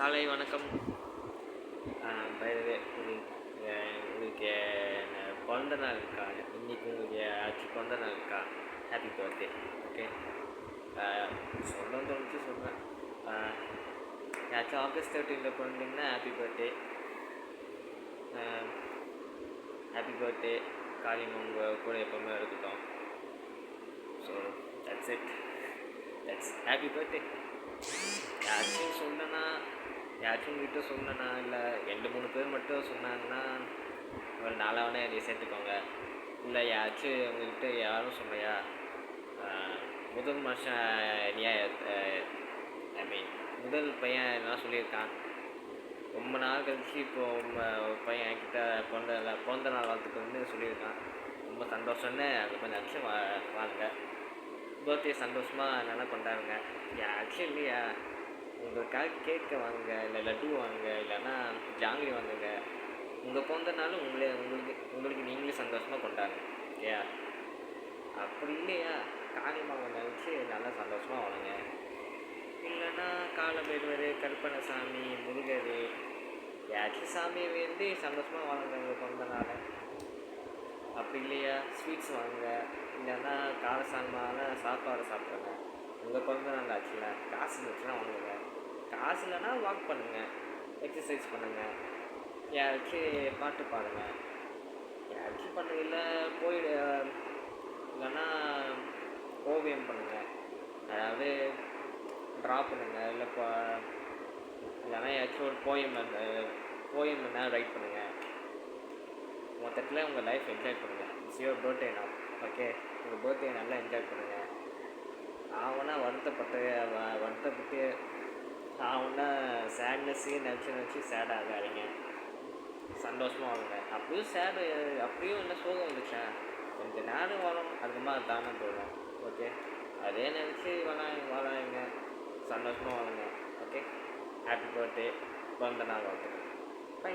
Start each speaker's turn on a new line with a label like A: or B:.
A: காலை வணக்கம். By the வே உங்களுக்கு பிறந்த நாள் இருக்கா? இன்னைக்கு உங்களுக்கு யாராச்சும் பிறந்த நாள் இருக்கா? Happy birthday. ஓகே, சொல்லணும்னு தோணுச்சு சொல்கிறேன். யாராச்சும் ஆகஸ்ட் 13 பிறந்தீங்கன்னா ஹாப்பி பர்த்டே. Happy birthday. காரியம் உங்கள் கூட எப்போவுமே இருக்கட்டும். So that's it. Happy birthday. யாராச்சும் சொன்னேன்னா, யாராச்சும் உங்கள்கிட்ட சொன்னேன்னா, இல்லை 2-3 பேர் மட்டும் சொன்னாங்கன்னா ஒரு 4 என்னை சேர்த்துக்கோங்க. இல்லை யாராச்சும் உங்கள்கிட்ட யாரும் சொல்லையா, முதல் மனுஷன் நீயா, ஐ மீன் முதல் பையன் எல்லாம் சொல்லியிருக்கான். ரொம்ப நாள் கழிச்சு இப்போது ஒரு பையன் என்கிட்ட பிறந்த நாள் வாழ்த்துக்கள்னு சொல்லியிருக்கான். ரொம்ப சந்தோஷம்னு அங்கே கொஞ்சம் நினச்சி வாங்க. பர்த்டே சந்தோஷமாக என்னென்ன கொண்டாடுங்க. யாராச்சும் இல்லையா, உங்களுக்காக கேட்க வாங்க, இல்லை லட்டு வாங்க, இல்லைன்னா ஜாங்கிரி வாங்குங்க. உங்கள் பிறந்த நாளும் உங்களுக்கு நீங்களே சந்தோஷமாக கொண்டாடுங்க. ஓகேயா? அப்படி இல்லையா, காளியம்மாவை நினச்சி நல்லா சந்தோஷமாக வாழுங்க. இல்லைன்னா காலபைரவர், கருப்பணசாமி, முருகர், யாராச்சும் சாமியை வேண்டி சந்தோஷமாக வாழுங்க உங்கள் பிறந்த நாளை. அப்படி இல்லையா, ஸ்வீட்ஸ் வாங்க, இல்லைன்னா காரசாரமான சாப்பாடு சாப்பிடுங்க. உங்கள் பிறந்த நாள் ஆச்சுல, காசு இருந்துச்சுன்னா வாங்குங்க. காசு இல்லைன்னா வாக் பண்ணுங்கள், எக்ஸசைஸ் பண்ணுங்கள், யாராச்சும் பாட்டு பாடுங்கள், யாராச்சும் பண்ணுங்க. இல்லை இல்லைன்னா ஓவியம் பண்ணுங்கள், அதாவது ட்ரா பண்ணுங்கள். இல்லைன்னா ஏதாச்சும் ஒரு போயம் என்ன ரைட் பண்ணுங்கள். மொத்தத்தில் உங்கள் லைஃப் என்ஜாய் பண்ணுங்கள். It's your birthday now. Okay, உங்கள் பர்த்டே நல்லா என்ஜாய் பண்ணுங்கள். ஆவனா வருத்தப்பட்டு ஆவனா சேட்னஸ்ஸே நினச்சி சேட் ஆகாதீங்க. சந்தோஷமாக வாங்க. அப்படியும் என்ன சோகம் வந்துச்சா, கொஞ்சம் நேரம் வரும், அதுக்கப்புறமா தானே போயிடும். ஓகே, அதே நினச்சி வாழாங்க, சந்தோஷமாக வாழுங்க. ஓகே, ஹாப்பி பர்த்டே, பிறந்த நாள் வாழ்த்துக்கள். பை.